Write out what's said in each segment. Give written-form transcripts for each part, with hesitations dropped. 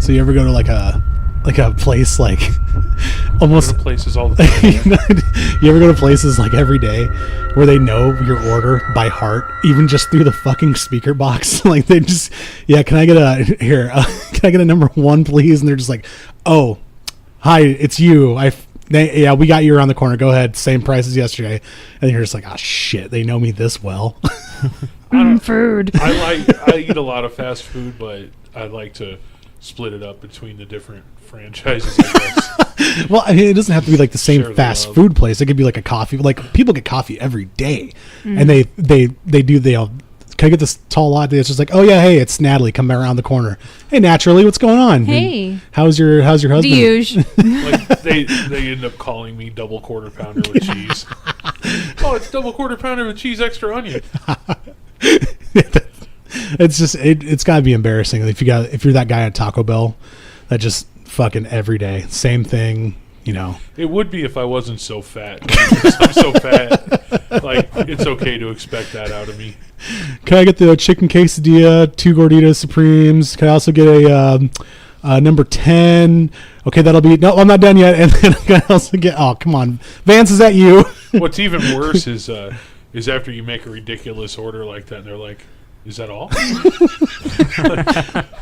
So you ever go to like a place like almost places all the time. You ever go to places like every day where they know your order by heart, even just through the fucking speaker box? Like they just, can I get can I get a number 1, please? And they're just like, oh, hi, it's you. We got you around the corner. Go ahead, same price as yesterday. And you're just like, oh shit, they know me this well. Food. I eat a lot of fast food, but I like to split it up between the different franchises, I guess. Well, I mean, it doesn't have to be like the same fast food place. It could be like a coffee. Like people get coffee every day, and they can I get this tall latte? It's just like, oh yeah, hey, it's Natalie. Come around the corner. Hey, naturally, what's going on? Hey, and how's your husband? Like they end up calling me double quarter pounder with cheese. Oh, it's double quarter pounder with cheese, extra onion. It's just it's gotta be embarrassing if you're that guy at Taco Bell that just fucking every day same thing, you know. It would be if I wasn't so fat. I'm so fat, like it's okay to expect that out of me. Can I get the chicken quesadilla, 2 gorditas supremes? Can I also get a number 10? Okay, that'll be no. I'm not done yet. And then I can also get. Oh, come on, Vance, is that you? What's even worse is after you make a ridiculous order like that, and they're like, is that all?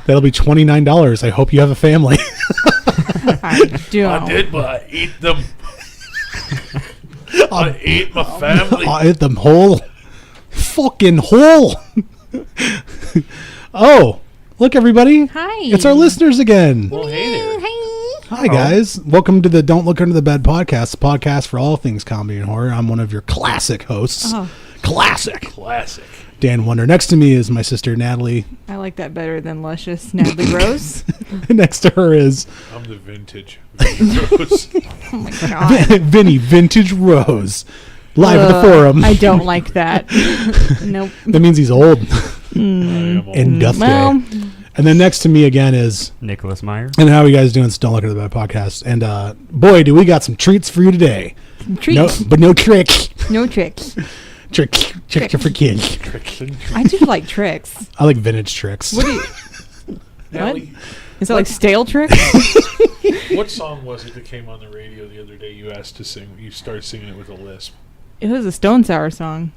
That'll be $29. I hope you have a family. I did, but I ate them. I ate my family. I ate them whole. Fucking whole. Oh, look, everybody. Hi. It's our listeners again. Well, hey there. Hi, guys. Welcome to the Don't Look Under the Bed podcast, the podcast for all things comedy and horror. I'm one of your classic hosts. Oh. Classic. Dan Wonder. Next to me is my sister, Natalie. I like that better than luscious Natalie Rose. Next to her is... I'm the vintage Rose. Oh, my God. Vinny, Vintage Rose. Live at the forum. I don't like that. Nope. That means he's old. I am old. And dusty. Well, and then next to me again is... Nicholas Meyer. And how are you guys doing? Don't Look Under the Bed podcast. And boy, do we got some treats for you today. treats. But no tricks. No tricks. Tricks for kids. Tricks and I do like tricks. I like vintage tricks. What do you... Natalie, What? Is it like stale tricks? what song was it that came on the radio the other day you asked to sing? You started singing it with a lisp. It was a Stone Sour song.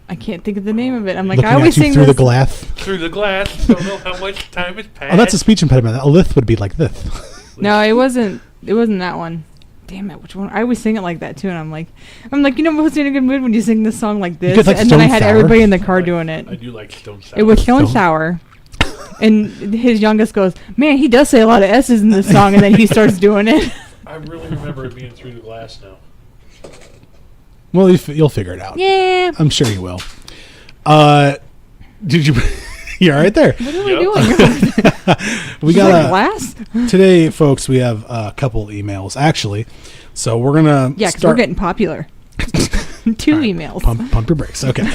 I can't think of the name of it. I'm like, Looking I always at you sing through this. the glass. Through the glass, don't know how much time has passed. Oh, that's a speech impediment. A lith would be like this. No, it wasn't. It wasn't that one. Damn it! Which one? I always sing it like that too, and I'm like, you know what's in a good mood when you sing this song like this? get, like, and then I Stone had Sour. everybody in the car doing it. I do like Stone Sour. It was Stone Stone- Sour. And his youngest goes, man, he does say a lot of S's in this song, and then he starts doing it. I really remember it being Through the Glass now. Well, you'll figure it out. Yeah. I'm sure you will. Did you... You're right there. What are we doing? We Like got glass? today, folks, we have a couple emails, actually. So we're going to Yeah, because we're getting popular. 2 emails. Pump your brakes. Okay.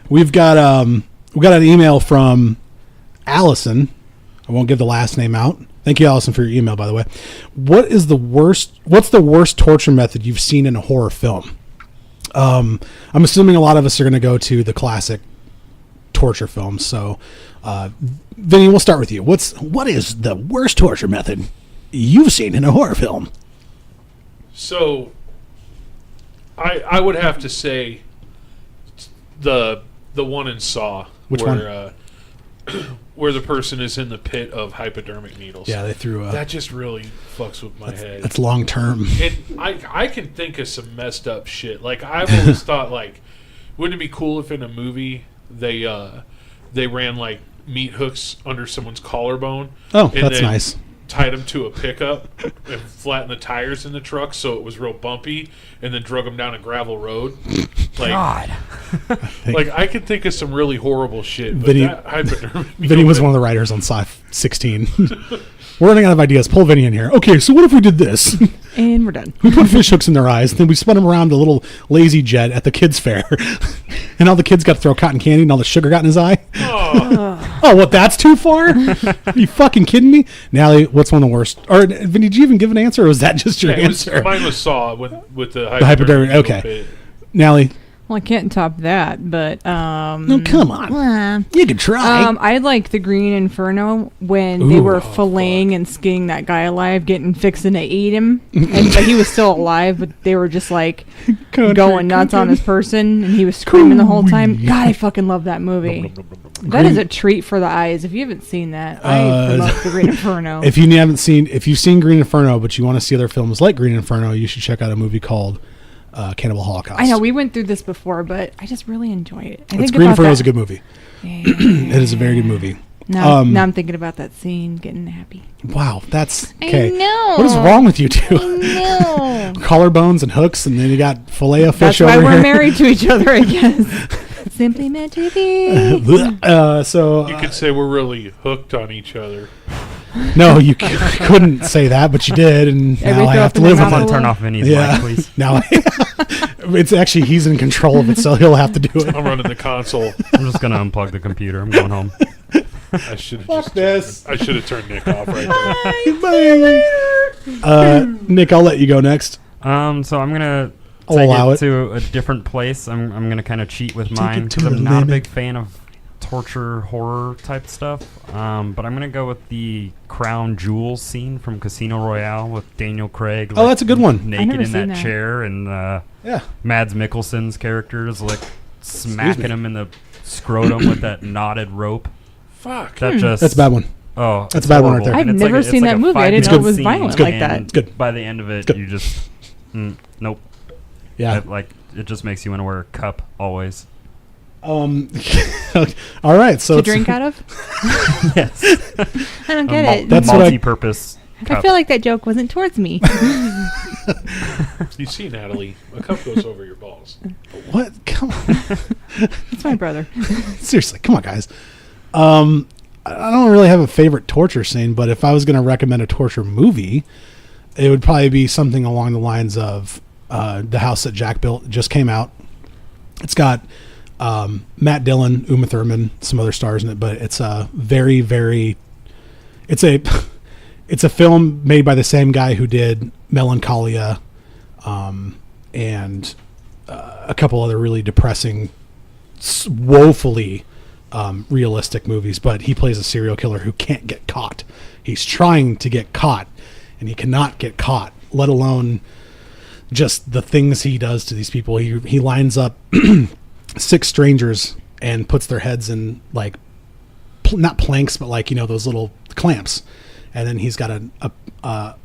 We got an email from Allison. I won't give the last name out. Thank you, Allison, for your email, by the way. What's the worst torture method you've seen in a horror film? I'm assuming a lot of us are going to go to the classic torture films. So, Vinny, we'll start with you. What is the worst torture method you've seen in a horror film? So, I would have to say the one in Saw. Which one? Where the person is in the pit of hypodermic needles. Yeah, they threw that just really fucks with my head. That's long term. And I can think of some messed up shit. Like, I've always thought, like, wouldn't it be cool if in a movie they ran like meat hooks under someone's collarbone? Oh, and that's then nice. Tied them to a pickup and flattened the tires in the truck so it was real bumpy, and then drug them down a gravel road. Like, God. like I could think of some really horrible shit. But Vinny- that hypodermic Vinny was one of the writers on Sci 16. We're running out of ideas. Pull Vinny in here. Okay, so what if we did this? And we're done. We put fish hooks in their eyes, then we spun them around a little lazy jet at the kids' fair. And all the kids got to throw cotton candy and all the sugar got in his eye. Oh, what, that's too far? Are you fucking kidding me? Natalie, what's one of the worst? Or, Vinny, did you even give an answer, or was that just your answer? Mine was Saw with the hypodermic, needle okay. bit. Natalie? Well, I can't top that, but No, come on. well, You can try. I like the Green Inferno when they were filleting and skinning that guy alive, fixing to eat him, but he was still alive. But they were just like going nuts on his person, and he was screaming the whole time. God, I fucking love that movie. That is a treat for the eyes. If you haven't seen that, I promote the Green Inferno. If you've seen Green Inferno, but you want to see other films like Green Inferno, you should check out a movie called Cannibal Holocaust. I know we went through this before, but I just really enjoy it. Green Inferno is a good movie. Yeah. It is a very good movie. Now I'm thinking about that scene, getting happy. Wow, that's okay. I know. What is wrong with you two? I know. Collarbones and hooks, and then you got fillet of fish That's why over we're here. married to each other, I guess. Simply meant to be. So You could say we're really hooked on each other. no, you couldn't say that, but you did, and Every now I throw have up to in the live with mouth it. Someone turn off Vinny's Yeah. mic, please. Now it's actually he's in control of it, so he'll have to do it. I'm running the console. I'm just gonna unplug the computer. I'm going home. I should Fuck this. I should have turned Nick off right there. Nick, I'll let you go next. So I'm gonna I'll take allow it it. to a different place. I'm gonna kind of cheat with mine it to because the I'm not a limit. big fan of torture horror type stuff. But I'm gonna go with the crown jewels scene from Casino Royale with Daniel Craig. Oh, that's a good one. Naked never in seen that that. chair, and Yeah. Mads Mikkelsen's characters like smacking him in the scrotum with that knotted rope. Fuck. That just That's a bad one. Oh, That's it's a bad one right horrible. there. I've And it's never it's seen that a movie. I didn't 5-minute know it was scene, violent good. like that. and Good. By the end of it, Good. you just nope. Yeah. It just makes you want to wear a cup always. All right. So To it's- drink out of? Yes, I don't get it. That's what I- multi-purpose. I feel like that joke wasn't towards me. You see, Natalie, a cup goes over your balls. What? Come on. It's my brother. Seriously, come on, guys. I don't really have a favorite torture scene, but if I was going to recommend a torture movie, it would probably be something along the lines of The House That Jack Built. It just came out. It's got Matt Dillon, Uma Thurman, some other stars in it, but it's a very, very... It's a film made by the same guy who did Melancholia and a couple other really depressing, woefully realistic movies, but he plays a serial killer who can't get caught. He's trying to get caught, and he cannot get caught, let alone just the things he does to these people. He lines up 6 strangers and puts their heads in, like, not planks, but like, those little clamps. And then he's got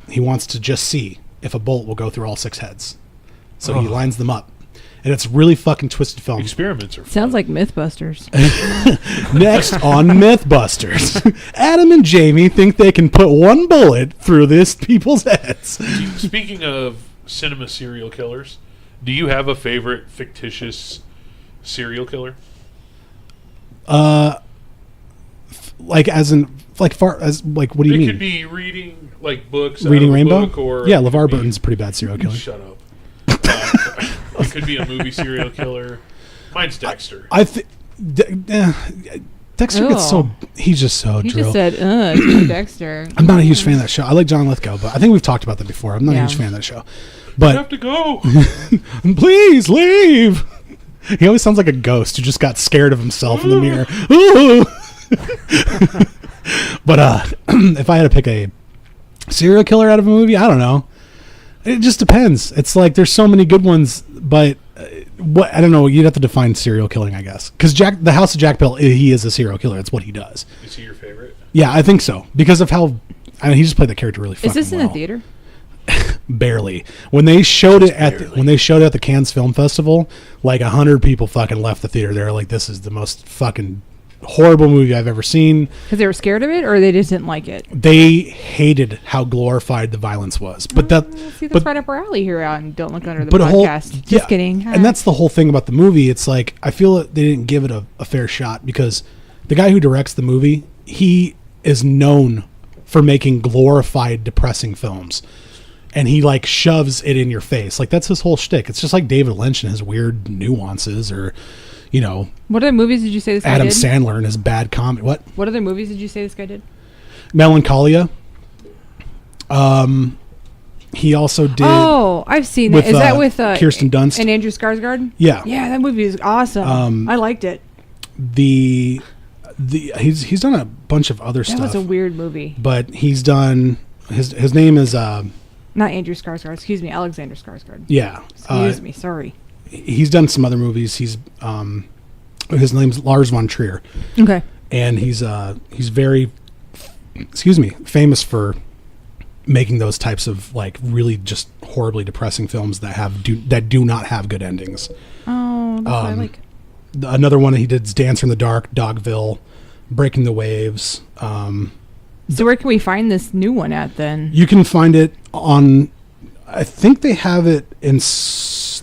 he wants to just see if a bullet will go through all 6 heads. So he lines them up. And it's really fucking twisted film. Experiments are fun. Sounds like Mythbusters. Next on Mythbusters, Adam and Jamie think they can put one bullet through this people's heads. Speaking of cinema serial killers, do you have a favorite fictitious serial killer? Like as in, like far as like, what do you It mean? could be reading like books, Reading out of a Rainbow? book, or Yeah, it could LeVar be- Burton's a pretty bad serial killer. Shut up. It could be a movie serial killer. Mine's Dexter. I think Dexter gets so he's just so He drill. just said, it's my Dexter. I'm not a huge fan of that show. I like John Lithgow, but I think we've talked about that before. I'm not a Yeah. huge fan of that show. You But have to go. please leave. He always sounds like a ghost who just got scared of himself in the mirror. Ooh. But if I had to pick a serial killer out of a movie, I don't know. It just depends. It's like there's so many good ones, but what I don't know. You'd have to define serial killing, I guess. Because the House of Jack Built, he is a serial killer. It's what he does. Is he your favorite? Yeah, I think so because of how he just played the character really fucking Is this in well. the theater? Barely. When they showed it at the Cannes Film Festival, like 100 people fucking left the theater. They're like, "This is the most fucking horrible movie I've ever seen." Because they were scared of it, or they just didn't like it? They hated how glorified the violence was. But See, that's right up our alley here on Don't Look Under the but a whole Podcast. Just kidding. And that's the whole thing about the movie. It's like I feel that they didn't give it a fair shot because the guy who directs the movie, he is known for making glorified, depressing films. And he like shoves it in your face. Like that's his whole shtick. It's just like David Lynch and his weird nuances, or What other movies did you say this guy Adam did? Sandler and his bad comedy. What other movies did you say this guy did? Melancholia. He also did. Oh, I've seen that. Is that with Kirsten Dunst and Andrew Skarsgård? Yeah. Yeah, that movie is awesome. I liked it. He's done a bunch of other stuff. That was a weird movie. But he's done his name is not Andrew Skarsgård. Excuse me, Alexander Skarsgård. Yeah. Excuse me. Sorry. He's done some other movies. He's his name's Lars von Trier. Okay. And he's very famous for making those types of like really just horribly depressing films that do not have good endings. Oh, that's what I like. Another one he did is Dancer in the Dark, Dogville, Breaking the Waves. So where can we find this new one at then? You can find it on. I think they have it in.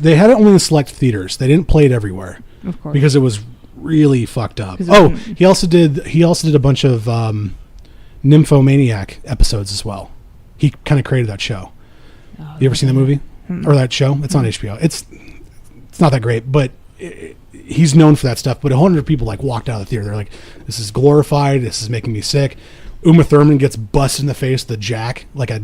They had it only in select theaters. They didn't play it everywhere, of course, because it was really fucked up. Oh, he also did a bunch of Nymphomaniac episodes as well. He kind of created that show. Oh, you ever seen that movie or that show? It's on HBO. It's not that great, but he's known for that stuff. But 100 people like walked out of the theater. They're like, "This is glorified. This is making me sick." Uma Thurman gets busted in the face with a jack, like a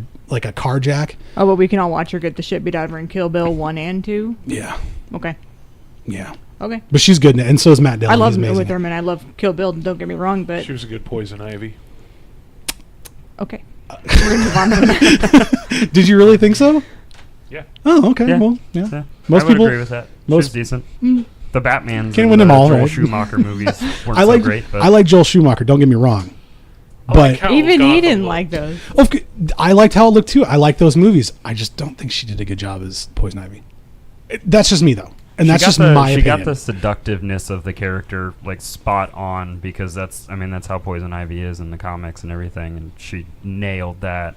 car jack. Oh, but we can all watch her get the shit beat out of her in Kill Bill 1 and 2? Yeah. Okay. Yeah. Okay. But she's good in it, and so is Matt Dillon. I love Uma Thurman. I love Kill Bill, don't get me wrong, but... She was a good Poison Ivy. Okay. We're going to move on from that. Did you really think so? Yeah. Oh, okay. Yeah. Well, yeah. I Most would people agree with that. She's decent. The Batman's can't and win them all, Joel right? Schumacher movies weren't so great. But I like Joel Schumacher, don't get me wrong. But even he didn't like those. I liked how it looked too. I like those movies. I just don't think she did a good job as Poison Ivy. That's just me though, and that's just my opinion. She got the seductiveness of the character like spot on, because that's how Poison Ivy is in the comics and everything, and she nailed that,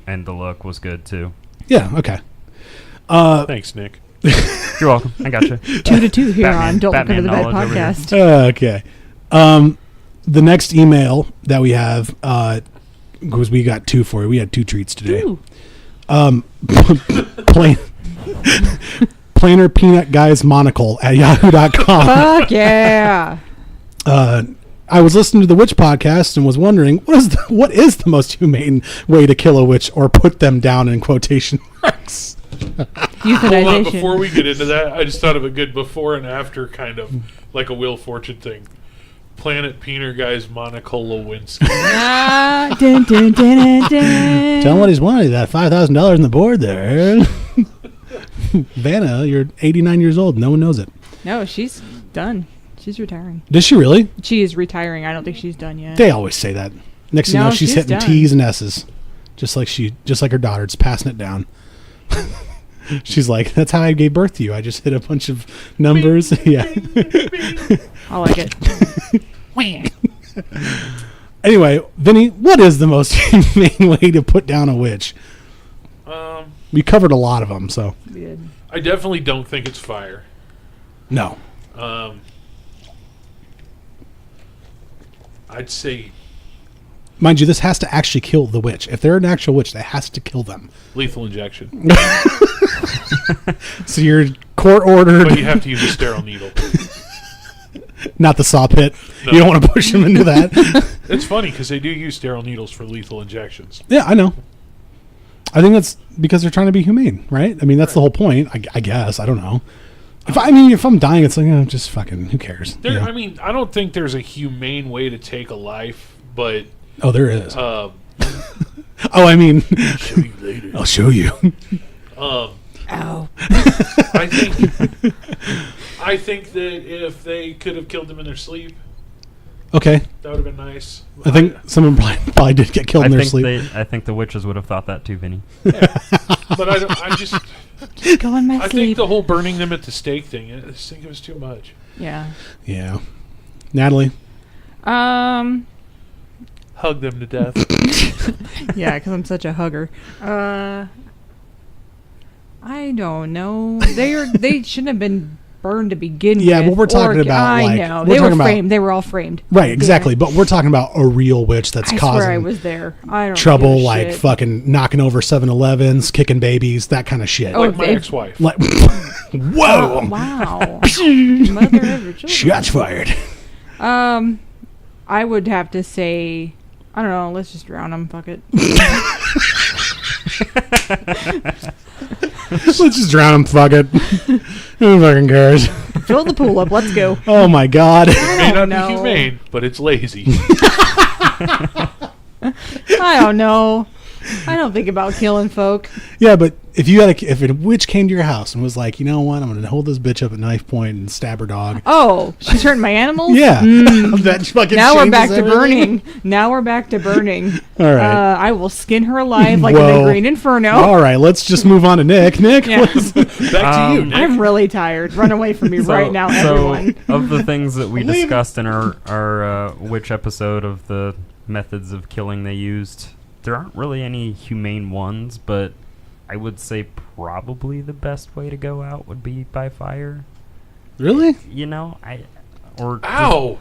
and the look was good too. Yeah. Okay. Thanks, Nick. You're welcome. I got you. 2-2 here on Don't Look Under the Bed podcast. Okay. The next email that we have, because we got two for you. We had 2 treats today. Plainer Peanut Guy's Monocle at yahoo.com. Fuck yeah. I was listening to the witch podcast and was wondering, what is the most humane way to kill a witch, or put them down in quotation marks? Hold on, before we get into that, I just thought of a good before and after, kind of like a Wheel of Fortune thing. Planet Peener Guy's Monocle Lewinsky. Tell him what he's wanted. That $5,000 in the board there. Vanna, you're 89 years old. No one knows it. No, she's done. She's retiring. Does she really? She is retiring. I don't think she's done yet. They always say that. Next thing you know, she's hitting done. T's and S's. Just like her daughter. Just passing it down. She's like, that's how I gave birth to you. I just hit a bunch of numbers. Yeah. I like it. Anyway, Vinny, what is the most humane way to put down a witch? We covered a lot of them, so. I definitely don't think it's fire. No. I'd say... Mind you, this has to actually kill the witch. If they're an actual witch, that has to kill them. Lethal injection. So you're court ordered. But you have to use a sterile needle. Not the saw pit. No. You don't want to push them into that. It's funny because they do use sterile needles for lethal injections. Yeah, I know. I think that's because they're trying to be humane, right? I mean, that's the whole point. I guess. I don't know. If I'm dying, it's like, just fucking, who cares? I mean, I don't think there's a humane way to take a life, but... Oh, there is. I mean... I'll show you later. I'll show you. Ow. I think that if they could have killed them in their sleep... Okay. That would have been nice. I think someone probably did get killed in their sleep. I think the witches would have thought that too, Vinny. Yeah. But I just go in my sleep. I think the whole burning them at the stake thing, I just think it was too much. Yeah. Yeah. Natalie? Hug them to death. Yeah, because I'm such a hugger. I don't know. They shouldn't have been burned to begin with. Yeah, but we're talking about, I know. They were framed. They were all framed. Right, exactly. But we're talking about a real witch that's causing I was there. I don't trouble, like fucking knocking over 7-Elevens, kicking babies, that kind of shit. Like my ex-wife. Like, whoa! Wow. Mother of your children. Shots fired. I would have to say, I don't know. Let's just drown them. Fuck it. Let's just drown him. Fuck it. Who fucking cares? Fill the pool up. Let's go. Oh my god. It may not know. be humane, but it's lazy. I don't know. I don't think about killing folk. Yeah, but if a witch came to your house and was like, you know what, I'm going to hold this bitch up at knife point and stab her dog. Oh, she's hurting my animals? Yeah. That fucking Now we're changes back to everything. burning. Now we're back to burning. All right. I will skin her alive like in Whoa. the Green Inferno. All right, let's just move on to Nick. Nick, Yeah. what's- Back to you, Nick. I'm really tired. Run away from me right now, everyone. Of the things that we Leave. discussed in our witch episode of the methods of killing they used, there aren't really any humane ones, but I would say probably the best way to go out would be by fire. really? You know, Ow!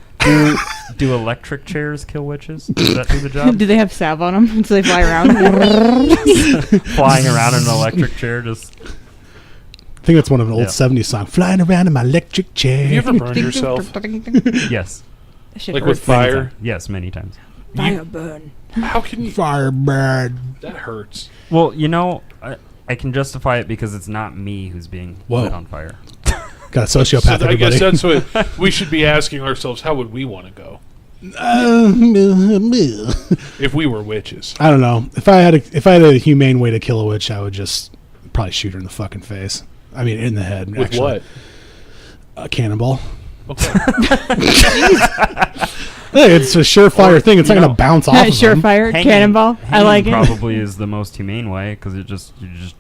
do electric chairs kill witches? Does that do the job? Do they have salve on them so they fly around? Flying around in an electric chair, just I think that's one of an old Yeah. 70s song. Flying around in my electric chair. Have you ever burned yourself? yes, That shit Like hurts. with fire? times. Yes, many times. Fire burn. How can you? Firebird. That hurts. Well, you know, I can justify it because it's not me who's being Whoa. lit on fire. Got a sociopath, So I everybody. guess that's what we should be asking ourselves. How would we want to go if we were witches? I don't know. If I had a humane way to kill a witch, I would just probably shoot her in the fucking face. I mean, in the head. With actually. what? A cannonball. Okay. Hey, it's a surefire thing. It's not you going to know, bounce off of them. Surefire, Hanging- cannonball. I hanging like it. Probably is the most humane way because you just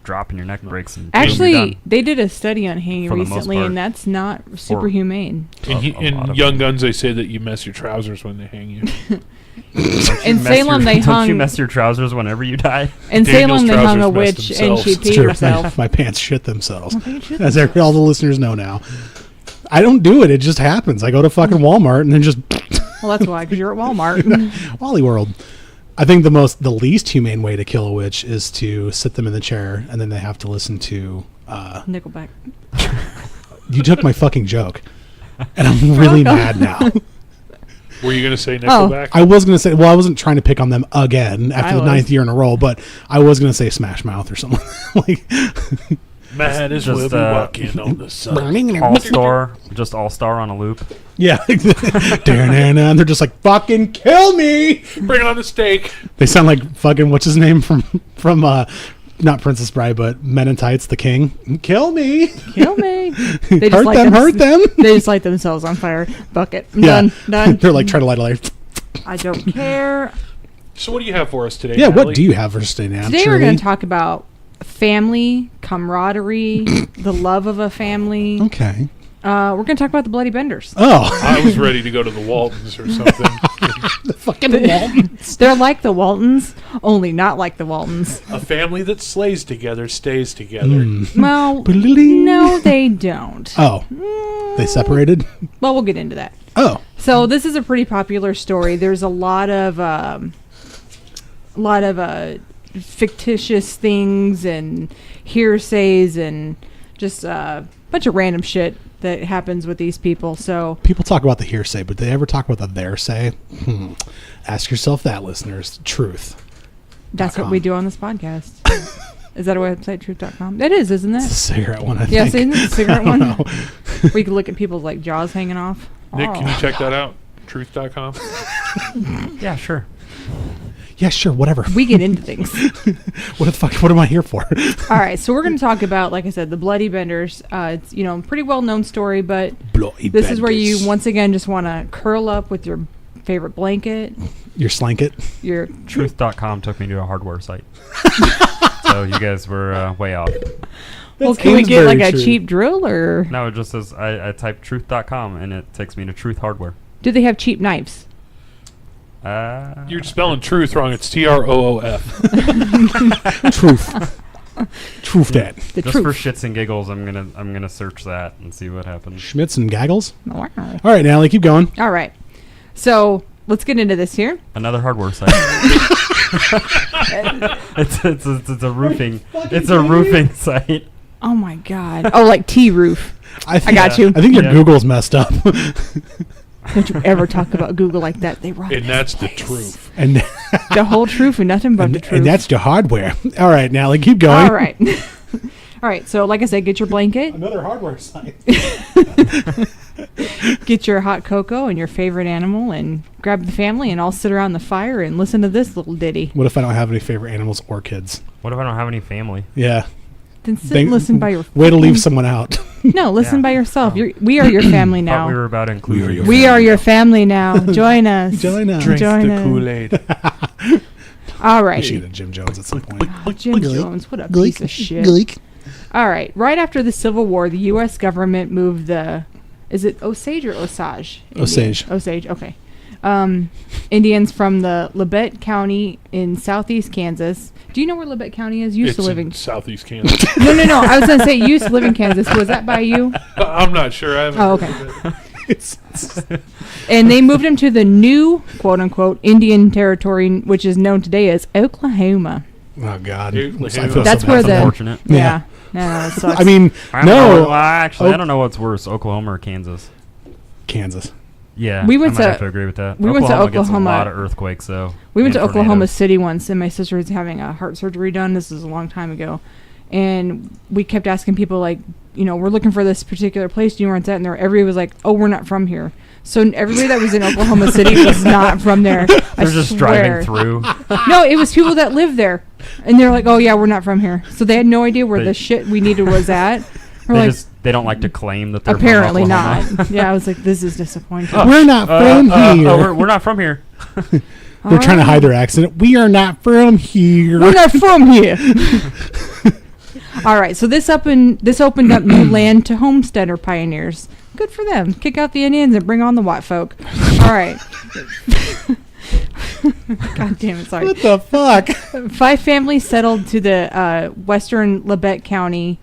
drop and your neck breaks and boom, you're Actually, done. they did a study on hanging For the most recently, part. and that's not super Or- humane. In, A lot in of Young them. Guns, they say that you mess your trousers when they hang you. In Salem, they Don't you hung. mess your trousers whenever you die? In Daniel's Salem, they hung a trousers messed witch, and she themselves. peed True. herself. My pants shit themselves. Shit As all the listeners know now. I don't do it. It just happens. I go to fucking Walmart and then just Well, that's why, because you're at Walmart. Wally World. I think the least humane way to kill a witch is to sit them in the chair and then they have to listen to. Nickelback. You took my fucking joke, and I'm really mad now. Were you going to say Nickelback? I was gonna say, well, I wasn't trying to pick on them again after I the was. 9th year in a row, but I was gonna say Smash Mouth or something like. Mad as Just, we'll be walking on the sun. All-Star on a loop. Yeah, and they're just like fucking kill me. Bring on the steak. They sound like fucking what's his name from not Princess Bride but Men in Tights, the King. Kill me, Kill me. They hurt them, hurt them. They just light themselves on fire. Bucket. I'm Yeah. done. They're like trying to light a light. I don't care. So what do you have for us today, Yeah, what Natalie? do you have for us today, Nam? Today we're going to talk about family, camaraderie, the love of a family. Okay. We're going to talk about the Bloody Benders. Oh, I was ready to go to the Waltons or something. the fucking Waltons. They're like the Waltons, only not like the Waltons. A family that slays together stays together. Well, Ba-da-ding. no, they don't. Oh, they separated. Well, we'll get into that. Oh, So this is a pretty popular story. There's a lot of fictitious things and hearsays and just a bunch of random shit that happens with these people. So people talk about the hearsay, but they ever talk about the their say? Ask yourself that, listeners. Truth. that's what .com. we do on this podcast. Is that a website, truth.com? It is, isn't It's a it? cigarette one, I Yeah, think. isn't it a cigarette I don't one? know. We can look at people's like jaws hanging off. Nick, Oh. can you check that out? Truth.com. Yeah, sure. Yeah, sure, whatever. We get into things. What the fuck? What am I here for? All right, so we're going to talk about, like I said, the Bloody Benders. It's a pretty well known story, but Bloody this is where you Benders. once again just want to curl up with your favorite blanket. Your slanket. Your Truth.com took me to a hardware site. So you guys were way off. well, can we That's get like very a true. cheap drill, or No, it just says I type truth.com and it takes me to Truth Hardware. do they have cheap knives? You're spelling truth wrong. It's TROOF. Truth. Truth that. The Just truth. for shits and giggles, I'm gonna search that and see what happens. Schmitz and Gaggles. Wow. All right, Natalie, keep going. All right, so let's get into this here. Another hardware site. it's a roofing. It's a roofing site. Oh my god! Oh, like T roof. I got you. I think your Yeah. Google's messed up. Don't you ever talk about Google like that. They run. And that's the truth. And The whole truth and nothing but the truth. and that's your hardware. All right, Nally, keep going. All right. All right. So, like I said, get your blanket, Another hardware site. get your hot cocoa and your favorite animal, and grab the family and all sit around the fire and listen to this little ditty. What if I don't have any favorite animals or kids? What if I don't have any family? Yeah. Then sit and listen by your way to leave fucking- someone out. No, listen Yeah. by yourself. We are your family Thought we now. were about inclusion. We are your family now. Join us. Join us. Drink Join the us. Kool-Aid. All I right. should get a Jim Jones at some point. Oh, Jim Jones, what a piece of shit. All right. Right after the Civil War, the U.S. government moved the... Is it Osage or Osage? Osage. Osage, okay. Indians from the Labette County in southeast Kansas. Do you know where Labette County is? You used It's to live in southeast Kansas. No. I was going to say you used to live in Kansas. Was that by you? I'm not sure. I haven't Oh, heard okay. of it. And they moved him to the new, quote-unquote, Indian territory, which is known today as Oklahoma. Oh, God. Oklahoma. I feel That's so where bad. the... Unfortunate. Yeah. No, that sucks. I mean, I don't know. no. Well, actually, Oh. I don't know what's worse, Oklahoma or Kansas. Kansas. Yeah, We went I might to- have to agree with that. we went to Oklahoma gets a Oklahoma. lot of earthquakes, though. We went to and Oklahoma tornadoes. City once, and my sister was having a heart surgery done. This is a long time ago. And we kept asking people, like, we're looking for this particular place. Do you know where it's at? And everybody was like, oh, we're not from here. So everybody that was in Oklahoma City was not from there. I They're just swear. driving through. No, it was people that lived there. And they're like, oh, yeah, we're not from here. So they had no idea where They- the shit we needed was at. We're They don't like to claim that they're apparently from Oklahoma. not. Yeah, I was like, this is disappointing. We're not from here. We're not from here. They're trying to hide their accent. We are not from here. We're not from here. All right, so this opened up new land to homesteader pioneers. Good for them. Kick out the Indians and bring on the white folk. All right. God damn it, sorry. What the fuck? 5 families settled to the western Labette County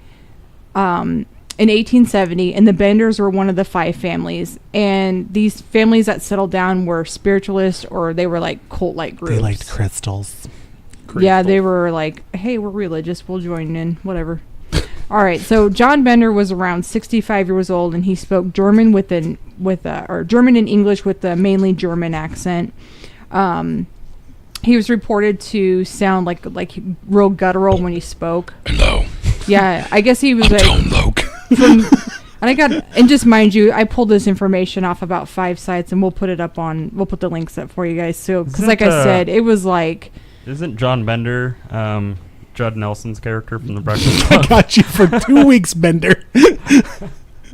in 1870, and the Benders were one of the 5 families. And these families that settled down were spiritualists, or they were like cult-like groups. They liked crystals. Yeah, they were like, hey, we're religious. We'll join in. Whatever. All right. So John Bender was around 65 years old, and he spoke German German and English with a mainly German accent. He was reported to sound like real guttural when he spoke. Hello. Yeah, I guess he was like. Tom Loke. And just mind you, I pulled this information off about 5 sites, and we'll put the links up for you guys. So, because like I said, it was like. Isn't John Bender Judd Nelson's character from The Breakfast I Club? got you for 2 weeks, Bender.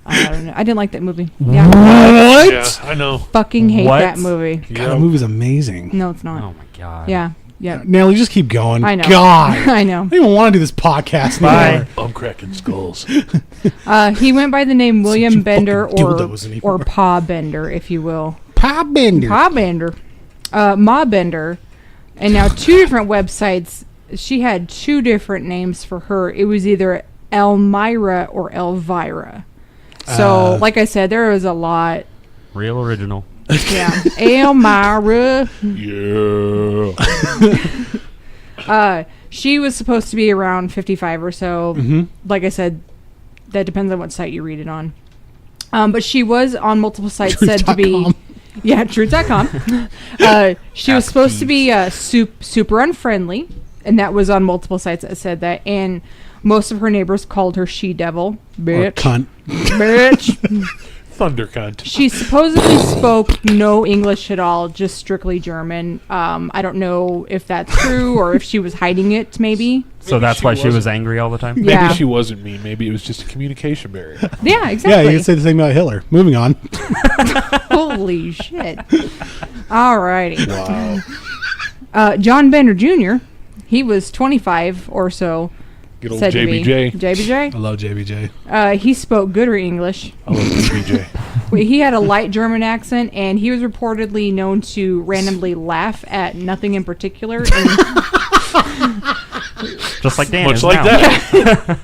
I don't know. I didn't like that movie. Yeah. What? Yeah, I know. Fucking hate What? that movie. God, the movie's amazing. No, it's not. Oh my god. Yeah. Yeah. Nelly, just keep going. I know. God. I know. I don't even want to do this podcast Bye. anymore. I'm cracking skulls. He went by the name William you Bender fucking dildos anymore. or Pa Bender, if you will. Pa Bender. Pa Bender. Ma Bender. And now 2 different websites. She had 2 different names for her. It was either Elmira or Elvira. So, like I said, there was a lot. Real original. Yeah. Elmira. Yeah. She was supposed to be around 55 or so. Mm-hmm. Like I said, that depends on what site you read it on. But she was on multiple sites said to be... Truth.com. Yeah, truth.com. She was Ask supposed to be Jeeves. super unfriendly, and that was on multiple sites that said that. And most of her neighbors called her she-devil. Or Bitch. cunt. Bitch. Thunder cunt. She supposedly spoke no English at all, just strictly German. I don't know if that's true or if she was hiding it, maybe. So Maybe that's she why she was wasn't. angry all the time? Maybe Yeah. she wasn't mean. Maybe it was just a communication barrier. Yeah, Yeah, exactly. you could say the same about Hitler. Moving on. Holy shit. Alrighty. Wow. John Bender Jr., he was 25 or so. Good old Said to be- JBJ. JBJ? I love JBJ. He spoke gooder English. I love JBJ. He had a light German accent, and he was reportedly known to randomly laugh at nothing in particular. And Just like Dan Much is like now. that.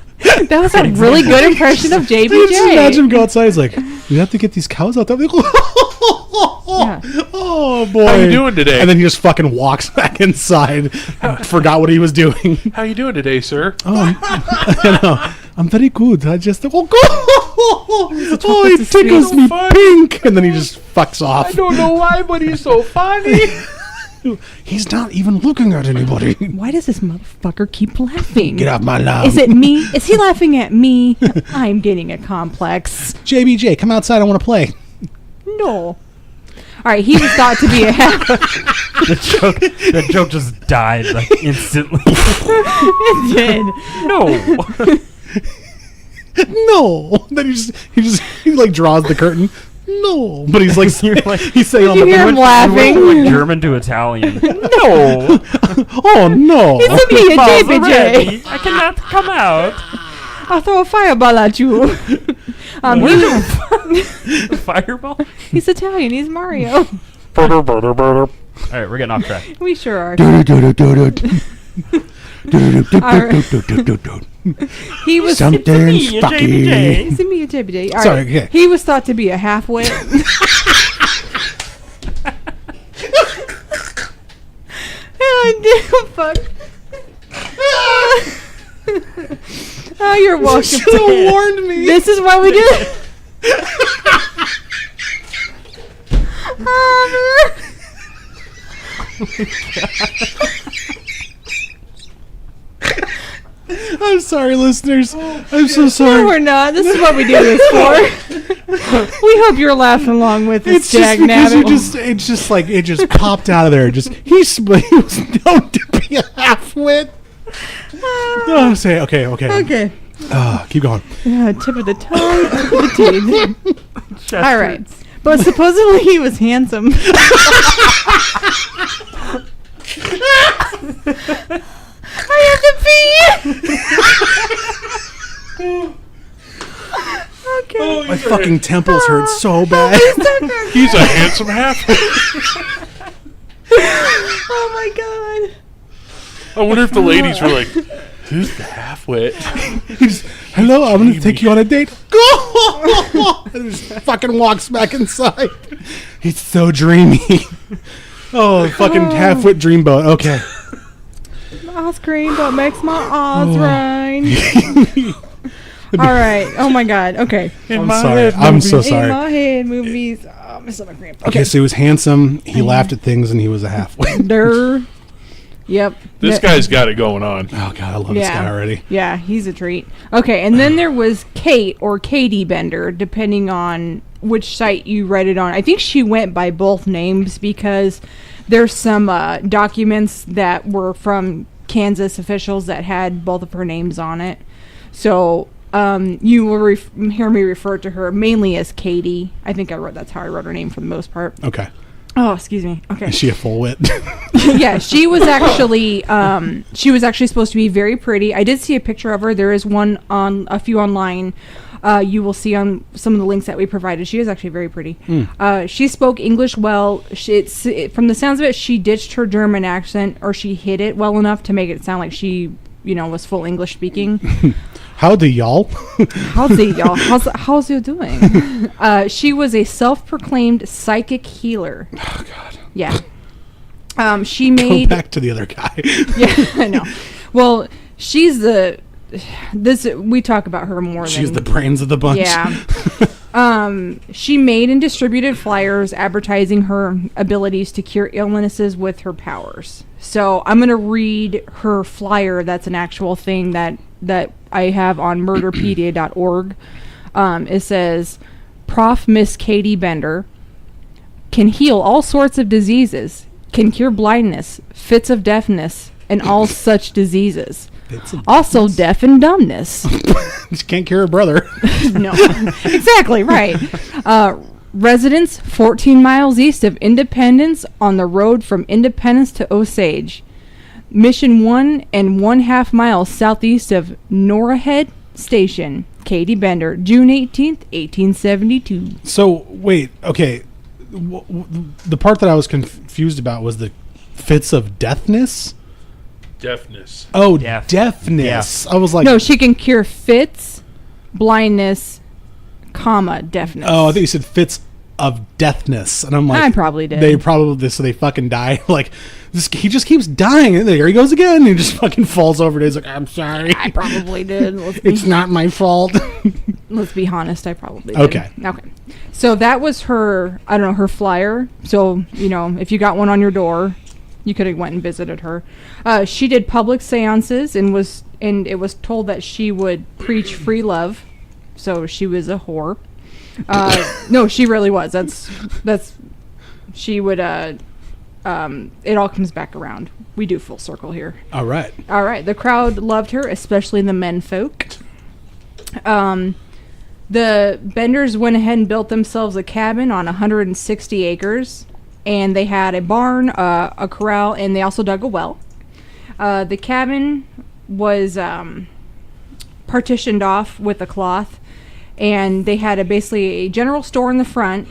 that was a really good impression of I just imagine him JBJ. go outside. He's like, you have to get these cows out there. Yeah. Oh, boy. How you doing today? And then he just fucking walks back inside. Forgot what he was doing. How you doing today, sir? Oh, I know. I'm very good. I just... Oh, he chocolate's tickles sweet. me pink, and then he just fucks off. I don't know why, but he's so funny. He's not even looking at anybody. Why does this motherfucker keep laughing? Get off my lawn. Is it me? Is he laughing at me? I'm getting a complex. JBJ, come outside. I want to play. No. All right, he was thought to be a half. The joke just died like instantly. It did. No. No. Then he like draws the curtain. No, but he's like, You're like- he's saying on You the hear him You went laughing. from, like, German to Italian. No. Oh no. It's me, a JBJ. I cannot come out. I'll throw a fireball at you. Fireball? He's Italian. He's Mario. All right, we're getting off track. We sure are. He was Something's fucky. It's me, a JBJ. All Sorry, right. okay. He was thought to be a half-wit. Fuck. Oh, you're welcome. You should have warned me. This is why we do it. I'm sorry, listeners. I'm so No, sorry. we're not. This is what we do this for. We hope you're laughing along with us, It's just Jack because Nabbit. it's just like it just popped out of there. He was known to be a half-wit. Oh, say okay. Okay. Keep going. Tip of the tongue, tip of the teeth. All right. But supposedly he was handsome. I have to pee. Okay. My fucking temples hurt so bad. He's a handsome half. Oh my god. I wonder if the ladies were like, "Who's the half-wit?" He's, hello, I'm going to take you on a date. Go! And just fucking walks back inside. He's so dreamy. Oh, fucking half-wit dreamboat. Okay. Ice cream, but makes my eyes rain. All right. Oh my god. Okay. I'm sorry. I'm so In sorry. my head, movies. Oh, my stomach cramp. Okay, so he was handsome. He laughed at things, and he was a half-wit. Durr. Yep. This guy's got it going on. Oh, God, I love this guy already. Yeah, he's a treat. Okay, and then there was Kate or Katie Bender, depending on which site you read it on. I think she went by both names because there's some documents that were from Kansas officials that had both of her names on it. So you will hear me refer to her mainly as Katie. I think that's how I wrote her name for the most part. Okay. Oh, excuse me. Okay. Is she a full wit? Yeah, she was actually supposed to be very pretty. I did see a picture of her. There is a few online. You will see on some of the links that we provided. She is actually very pretty. She spoke English well. From the sounds of it, she ditched her German accent, or she hid it well enough to make it sound like she, was full English speaking. Howdy, y'all. How's it, y'all? How's you doing? She was a self-proclaimed psychic healer. Oh, God. Yeah. She made... Go back to the other guy. Yeah, I know. Well, she's we talk about her more She's than... the brains of the bunch. Yeah. She made and distributed flyers advertising her abilities to cure illnesses with her powers. So I'm going to read her flyer. That's an actual thing that I have on murderpedia.org. It says, Prof. Miss Katie Bender can heal all sorts of diseases, can cure blindness, fits of deafness, and all such diseases. Also deaf and dumbness. She can't cure her brother. No. Exactly, right. Residence 14 miles east of Independence on the road from Independence to Osage. Mission 1 and 1/2 miles southeast of Norhead Station. Katie Bender, June 18th, 1872. So, wait, okay. The part that I was confused about was the fits of deafness? Deafness. Oh, Deaf. deafness. I was like... No, she can cure fits, blindness, deafness. Oh, I think you said fits of deafness. And I'm like... I probably did. So they fucking die. Like, he just keeps dying. And there he goes again. And he just fucking falls over. And he's like, I'm sorry. I probably did. It's not my fault. Let's be honest, I probably did. Okay. So that was her, I don't know, her flyer. So, if you got one on your door, you could have went and visited her. She did public seances and it was told that she would preach free love. So she was a whore. No, she really was. She would, it all comes back around. We do full circle here. All right. The crowd loved her, especially the men folk. The Benders went ahead and built themselves a cabin on 160 acres, and they had a barn, a corral, and they also dug a well. The cabin was partitioned off with a cloth, and they had basically a general store in the front,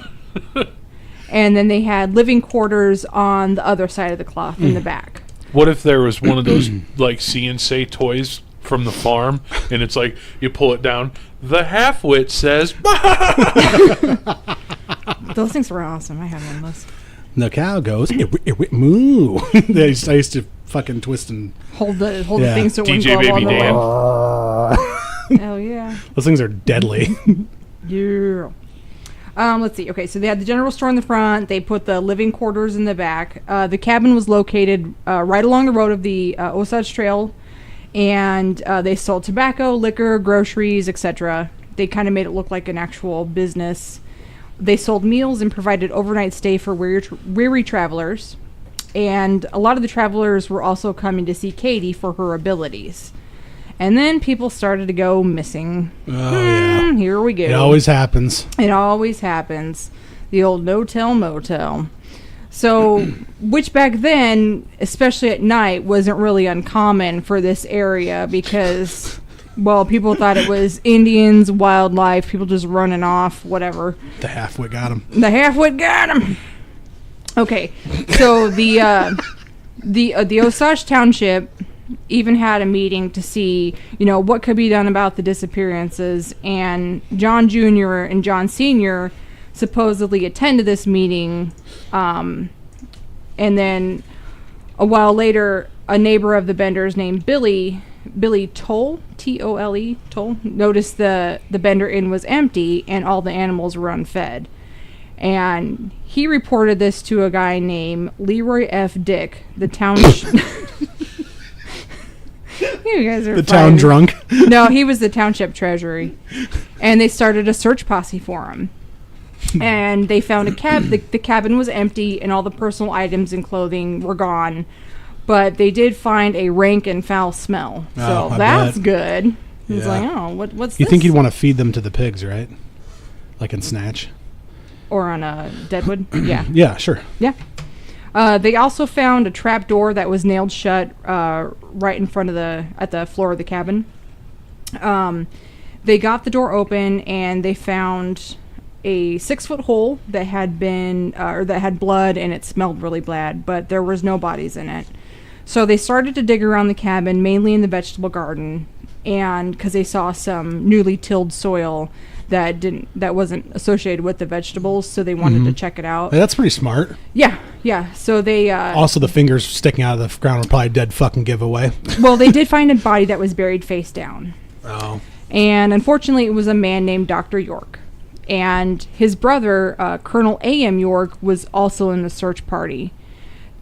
and then they had living quarters on the other side of the cloth in the back. What if there was one of those like See and Say toys from the farm, and it's like you pull it down, the half-wit says Those things were awesome. I have one of those. The cow goes moo. I used to fucking twist and hold the things so it wouldn't DJ go Baby on the Dan. wall. Hell yeah. Those things are deadly. Yeah. Let's see. Okay, so they had the general store in the front. They put the living quarters in the back. The cabin was located right along the road of the Osage Trail, and they sold tobacco, liquor, groceries, etc. They kind of made it look like an actual business. They sold meals and provided overnight stay for weary travelers. And a lot of the travelers were also coming to see Katie for her abilities. And then people started to go missing. Oh, yeah. Here we go. It always happens. It always happens. The old no-tell motel. So, which back then, especially at night, wasn't really uncommon for this area because, well, people thought it was Indians, wildlife, people just running off, whatever. The half-wit got him. The half-wit got him. Okay, so the Osage Township even had a meeting to see, what could be done about the disappearances, and John Jr. and John Sr. supposedly attended this meeting, and then a while later, a neighbor of the Benders named Billy Toll, T-O-L-E, Toll, noticed the Bender Inn was empty and all the animals were unfed. And he reported this to a guy named Leroy F. Dick, the town... You guys are the fine. Town drunk. No, he was the township treasury. And they started a search posse for him. And they found the cabin was empty and all the personal items and clothing were gone. But they did find a rank and foul smell. So that's good. He's like, what's this? You think you'd want to feed them to the pigs, right? Like in Snatch? Or on a Deadwood? Yeah. Yeah, sure. Yeah. They also found a trap door that was nailed shut right in front of at the floor of the cabin. They got the door open and they found a 6-foot hole that had been, or that had blood and it smelled really bad, but there was no bodies in it. So they started to dig around the cabin, mainly in the vegetable garden, and because they saw some newly tilled soil that wasn't associated with the vegetables, so they wanted to check it out. Hey, that's pretty smart. Yeah. So they also the fingers sticking out of the ground were probably dead fucking giveaway. Well, they did find a body that was buried face down. Oh. And unfortunately, it was a man named Dr. York. And his brother, Colonel A.M. York, was also in the search party.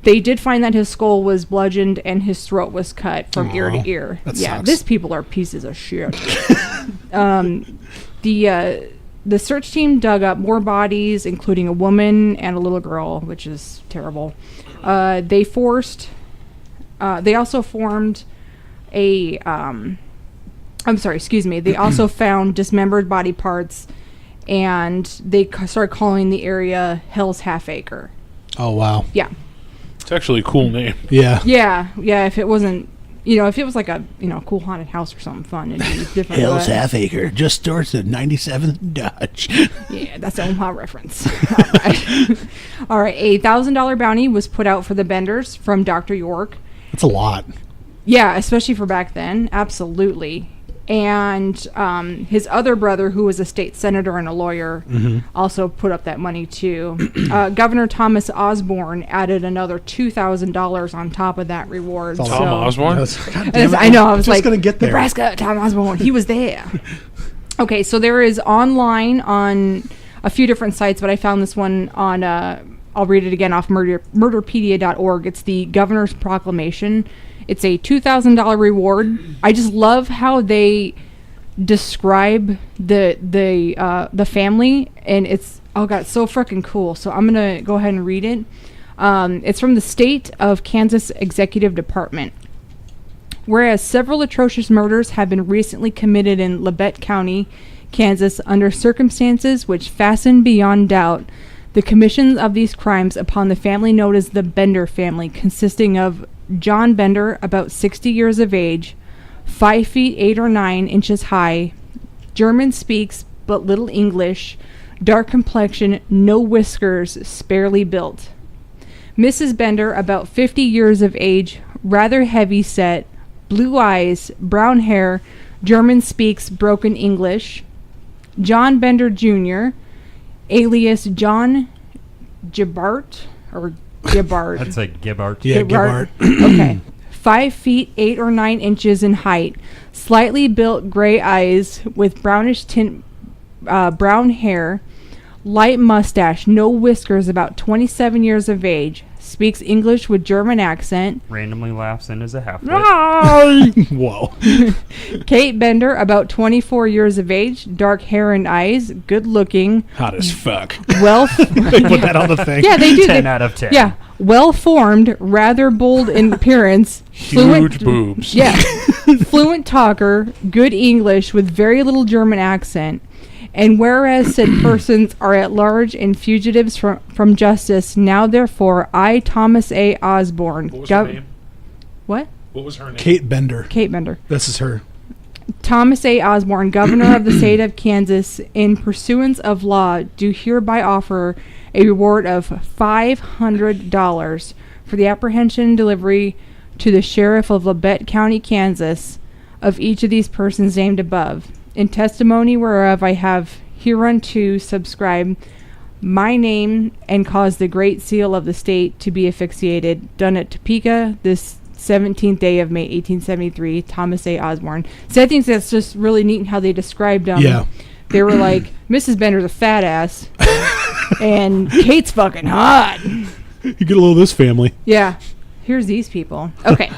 They did find that his skull was bludgeoned and his throat was cut from ear to ear. That yeah, sucks. these people are pieces of shit. The search team dug up more bodies, including a woman and a little girl, which is terrible. They also formed a... They also found dismembered body parts, and they started calling the area Hell's Half Acre. Oh, wow. Yeah. It's actually a cool name. Yeah. Yeah. If it wasn't, if it was like a, cool haunted house or something fun, it'd be different. Hell's Half Acre, just north of 97th Dodge. Yeah, that's an Omaha reference. All right. A $1,000 bounty was put out for the Benders from Dr. York. That's a lot. Yeah, especially for back then. Absolutely. And his other brother, who was a state senator and a lawyer, also put up that money too. Governor Thomas Osborne added another $2,000 on top of that reward. Tom Osborne? I know. I was just like, gonna get there. Nebraska, Tom Osborne. He was there. Okay, so there is online on a few different sites, but I found this one on, I'll read it again off murderpedia.org. It's the governor's proclamation. It's a $2,000 reward. I just love how they describe the family, and it's, oh god, it's so freaking cool. So I'm gonna go ahead and read it. It's from the State of Kansas Executive Department. Whereas several atrocious murders have been recently committed in Labette County, Kansas, under circumstances which fasten beyond doubt the commission of these crimes upon the family known as the Bender family, consisting of John Bender, about 60 years of age, 5 feet 8 or 9 inches high, German speaks but little English, dark complexion, no whiskers, sparely built. Mrs. Bender, about 50 years of age, rather heavy set, blue eyes, brown hair, German speaks broken English. John Bender Jr., alias John Gibbart, or Gibbard. I'd say Gibbart. Yeah, Gibbart. Okay. 5 feet 8 or 9 inches in height, slightly built gray eyes with brownish tint, brown hair, light mustache, no whiskers, about 27 years of age, speaks English with German accent. Randomly laughs in as a half-wit. Whoa. Kate Bender, about 24 years of age, dark hair and eyes, good looking. Hot as fuck. Well, They put that on the thing. yeah, they do. 10 out of 10. Yeah, well formed, rather bold in appearance, Huge boobs. Yeah, fluent talker, good English with very little German accent. And whereas said persons are at large and fugitives from justice, now therefore I, Thomas A. Osborne. What was her name? What? What was her name? Kate Bender. Kate Bender. This is her. Thomas A. Osborne, governor of the state of Kansas, in pursuance of law, do hereby offer a reward of $500 for the apprehension and delivery to the sheriff of Labette County, Kansas, of each of these persons named above. In testimony whereof I have hereunto subscribed my name and caused the great seal of the state to be asphyxiated, done at Topeka this 17th day of May 1873, Thomas A. Osborne. So I think that's just really neat how they described them. Yeah. They were like, Mrs. Bender's a fat ass and Kate's fucking hot. You get a little of this family. Yeah. Here's these people. Okay.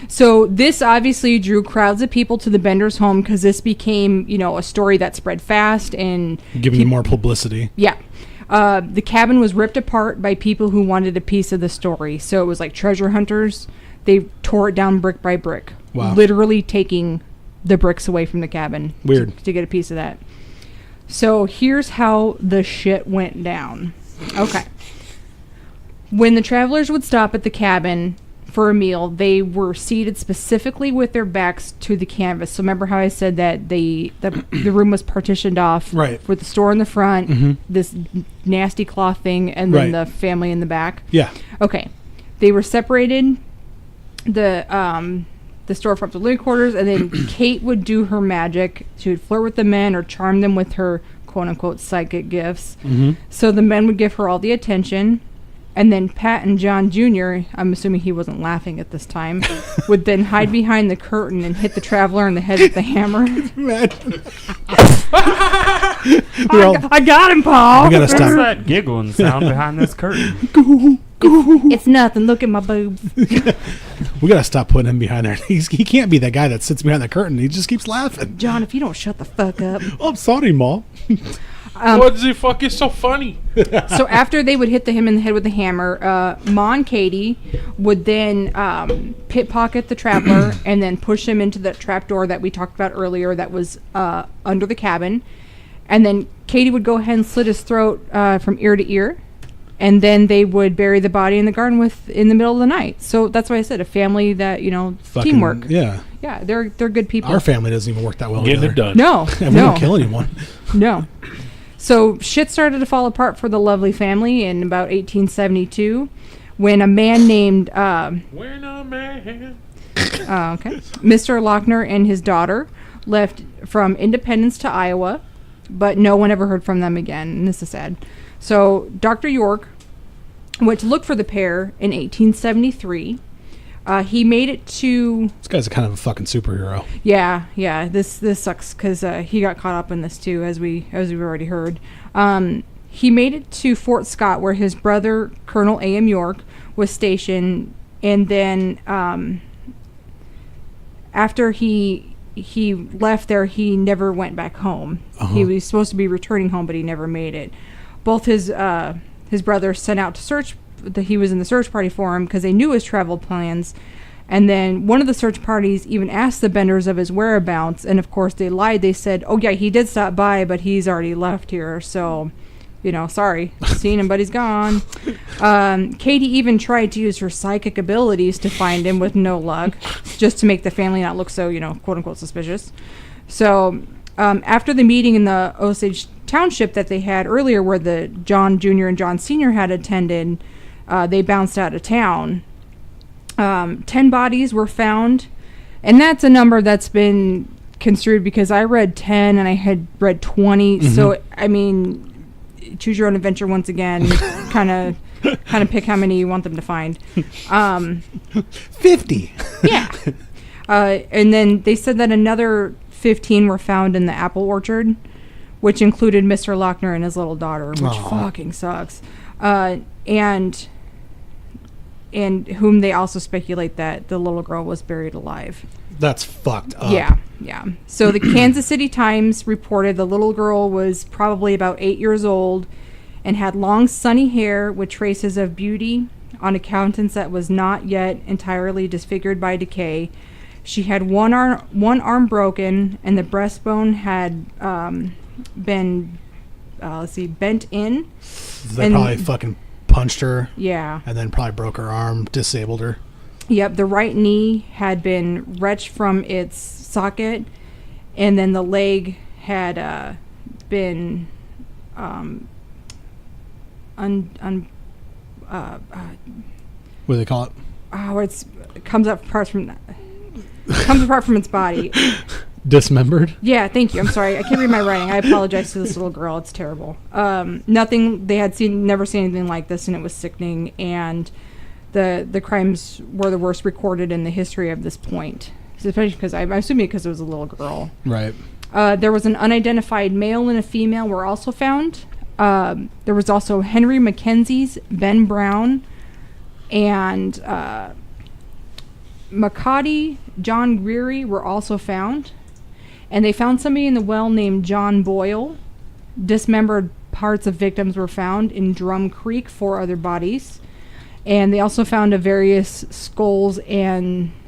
So this obviously drew crowds of people to the Bender's home because this became, a story that spread fast and Giving them more publicity. yeah. The cabin was ripped apart by people who wanted a piece of the story. So it was like treasure hunters. They tore it down brick by brick. Wow. Literally taking the bricks away from the cabin. Weird. To get a piece of that. So here's how the shit went down. Okay. When the travelers would stop at the cabin for a meal, they were seated specifically with their backs to the canvas. So remember how I said that the room was partitioned off, Right. with the store in the front, this nasty cloth thing, and then Right. the family in the back. Yeah. Okay, they were separated. The store from the living quarters, and then Kate would do her magic. She would flirt with the men or charm them with her quote unquote psychic gifts. So the men would give her all the attention. And then Pat and John Jr., I'm assuming he wasn't laughing at this time, would then hide behind the curtain and hit the traveler in the head with the hammer. I got him, Paul. We gotta What's stop. that giggling sound behind this curtain? It's nothing. Look at my boobs. We gotta stop putting him behind there. He can't be that guy that sits behind the curtain. He just keeps laughing. John, if you don't shut the fuck up. Oh, I'm sorry, Ma. What the fuck is so funny? So after they would hit him in the head with the hammer, Ma and Katie would then pickpocket the traveler and then push him into the trapdoor that we talked about earlier that was under the cabin. And then Katie would go ahead and slit his throat from ear to ear. And then they would bury the body in the garden in the middle of the night. So that's why I said a family that, Fucking, teamwork. Yeah. Yeah, they're good people. Our family doesn't even work that well Getting together. it done. No, And we no, don't kill anyone. no. So shit started to fall apart for the lovely family in about 1872 when a man named When a man. Mr. Lochner and his daughter left from Independence to Iowa, but no one ever heard from them again, and this is sad. So Dr. York went to look for the pair in 1873, He made it to... This guy's a kind of a fucking superhero. Yeah. This sucks because he got caught up in this too, as we've already heard. He made it to Fort Scott, where his brother, Colonel A.M. York, was stationed, and then after he left there, he never went back home. He was supposed to be returning home, but he never made it. Both his brothers sent out to search. He was in the search party for him because they knew his travel plans. And then one of the search parties even asked the Benders of his whereabouts, and of course they lied. They said, "Oh yeah, he did stop by, but he's already left here, so sorry, seen him, but he's gone." Katie even tried to use her psychic abilities to find him with no luck, just to make the family not look so, quote unquote suspicious. So after the meeting in the Osage Township that they had earlier, where the John Jr. and John Sr. had attended, they bounced out of town. 10 bodies were found, and that's a number that's been construed because I read 10 and I had read 20. So I mean, choose your own adventure once again. kind of pick how many you want them to find. 50. Yeah. And then they said that another 15 were found in the apple orchard, which included Mr. Lochner and his little daughter, which fucking sucks. And whom they also speculate that the little girl was buried alive. That's fucked up. Yeah. So the Kansas City Times reported the little girl was probably about 8 years old and had long sunny hair with traces of beauty on a countenance that was not yet entirely disfigured by decay. She had one arm broken, and the breastbone had been bent in. They probably fucking punched her. Yeah. And then probably broke her arm, disabled her. Yep, the right knee had been wrenched from its socket, and then the leg had been what do they call it? Oh, it comes apart from its body. Dismembered? Yeah, thank you. I'm sorry. I can't read my writing. I apologize to this little girl. It's terrible. Nothing, they had never seen anything like this, and it was sickening, and the crimes were the worst recorded in the history of this point. Especially because I'm assuming because it was a little girl. Right. There was an unidentified male and a female were also found. There was also Henry Mackenzie's, Ben Brown, and McCarty, John Greery were also found. And they found somebody in the well named John Boyle. Dismembered parts of victims were found in Drum Creek, 4 other bodies. And they also found various skulls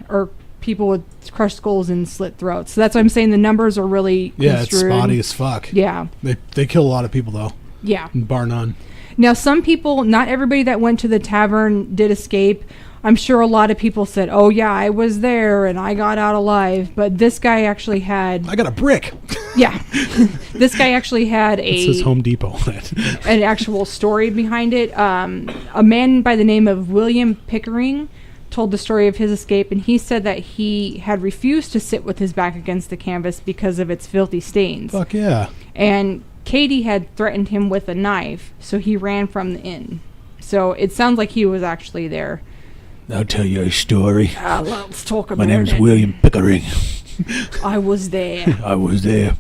or people with crushed skulls and slit throats. So that's why I'm saying the numbers are really construed. It's spotty as fuck. Yeah. They kill a lot of people, though. Yeah. Bar none. Now, some people, not everybody that went to the tavern did escape. I'm sure a lot of people said, "Oh yeah, I was there and I got out alive." But this guy actually had... I got a brick. Yeah. This guy actually had It says Home Depot. an actual story behind it. A man by the name of William Pickering told the story of his escape, and he said that he had refused to sit with his back against the canvas because of its filthy stains. Fuck yeah. And Katie had threatened him with a knife, so he ran from the inn. So it sounds like he was actually there. I'll tell you a story. Let's talk about it. My name's William Pickering. I was there. I was there.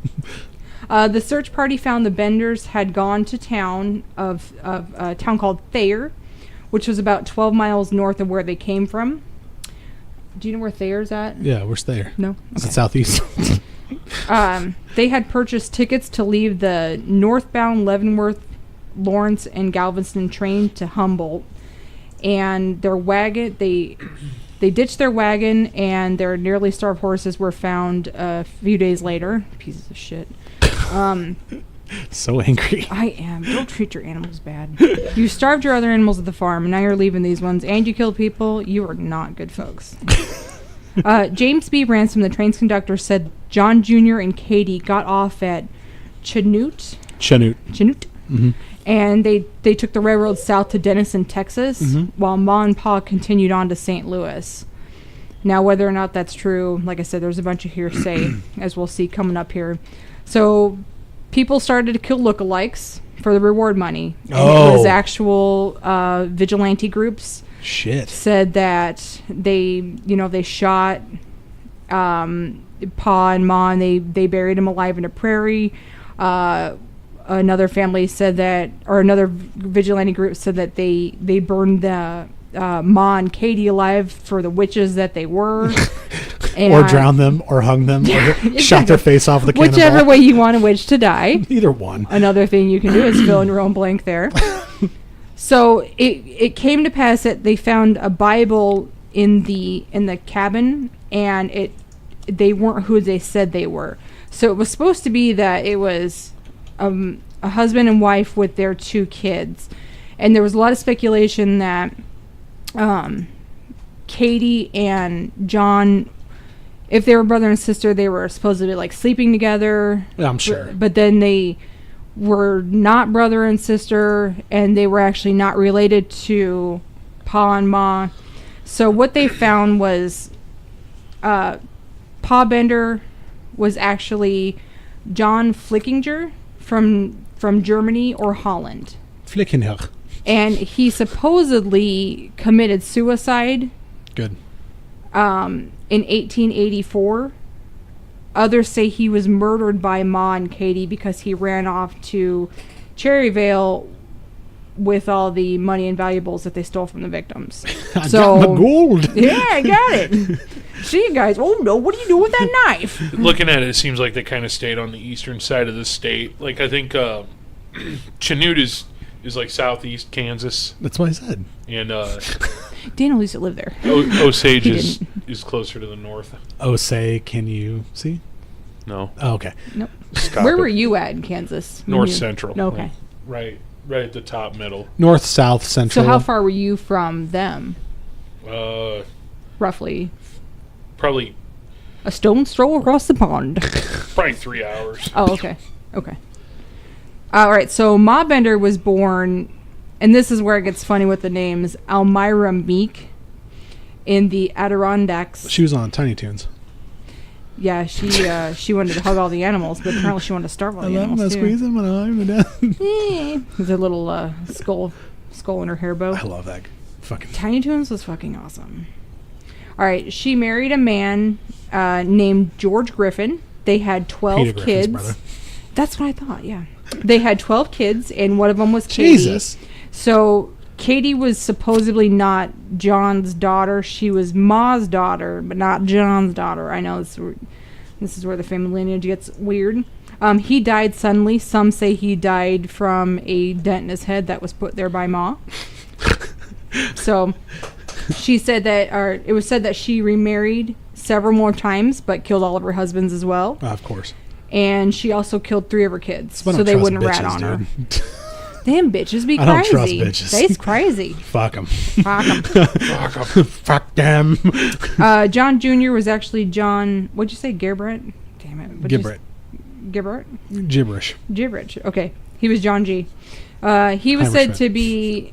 The search party found the Benders had gone to town of a town called Thayer, which was about 12 miles north of where they came from. Do you know where Thayer's at? Yeah, where's Thayer? No. Is it southeast? They had purchased tickets to leave the northbound Leavenworth, Lawrence, and Galveston train to Humboldt. And their wagon, they ditched their wagon, and their nearly starved horses were found a few days later. Pieces of shit. So angry. I am. Don't treat your animals bad. You starved your other animals at the farm, and now you're leaving these ones, and you killed people. You are not good folks. James B. Ransom, the train's conductor, said John Jr. and Katie got off at Chanute. Mm-hmm. And they took the railroad south to Denison, Texas, while Ma and Pa continued on to St. Louis. Now, whether or not that's true, like I said, there's a bunch of hearsay, as we'll see coming up here. So people started to kill lookalikes for the reward money. And it was actual vigilante groups Shit. said that they shot Pa and Ma, and they buried him alive in a prairie. Another family said that, or another vigilante group said that they burned the Ma and Katie alive for the witches that they were. Or drowned them, or hung them, or shot their face off with a cannonball. Whichever way you want a witch to die. Either one. Another thing you can do is fill in your own blank there. So it came to pass that they found a Bible in the cabin, and they weren't who they said they were. So it was supposed to be that it was a husband and wife with their 2 kids, and there was a lot of speculation that Katie and John, if they were brother and sister, they were supposedly like sleeping together. I'm sure. But then they were not brother and sister, and they were actually not related to Pa and Ma. So what they found was Pa Bender was actually John Flickinger from Germany or Holland. Flickinger. And he supposedly committed suicide. Good. In 1884. Others say he was murdered by Ma and Katie because he ran off to Cherryvale with all the money and valuables that they stole from the victims. I got my gold. Yeah, I got it. See you guys. Oh no, what do you do with that knife? Looking at it, it seems like they kind of stayed on the eastern side of the state. Like, I think Chanute is like southeast Kansas. That's what I said. And Daniel used to live there. Osage is closer to the north. Osage, can you see? No. Oh, okay. Nope. Stop Where it. were you at in Kansas? North Central. Okay. Right at the top middle. North, south, central. So how far were you from them? Roughly. Probably A stone's throw across the pond. probably 3 hours. Oh, okay. Okay. All right. So Ma Bender was born, and this is where it gets funny with the names, Elmira Meek in the Adirondacks. She was on Tiny Toons. Yeah, she wanted to hug all the animals, but apparently she wanted to starve all the animals too. Squeeze them and I'm down. There's a little skull in her hair bow. I love that. Fucking Tiny Toons was fucking awesome. All right, she married a man named George Griffin. They had 12 Peter kids. Griffin's brother. That's what I thought, yeah. They had 12 kids, and one of them was Katie. Jesus. So Katie was supposedly not John's daughter. She was Ma's daughter, but not John's daughter. I know this is where the family lineage gets weird. He died suddenly. Some say he died from a dent in his head that was put there by Ma. So she said that, or it was said that she remarried several more times, but killed all of her husbands as well. Of course. And she also killed 3 of her kids, I so don't they trust wouldn't bitches, rat on her. dude. Damn bitches be crazy. I don't trust bitches. They's crazy. Fuck them. Fuck 'em. Fuck them. John Jr. was actually John. What'd you say, Gerbert? Damn it. Gibbert. Gerbert? Gibberish. Gibberish. Okay. He was John G. He was said to be.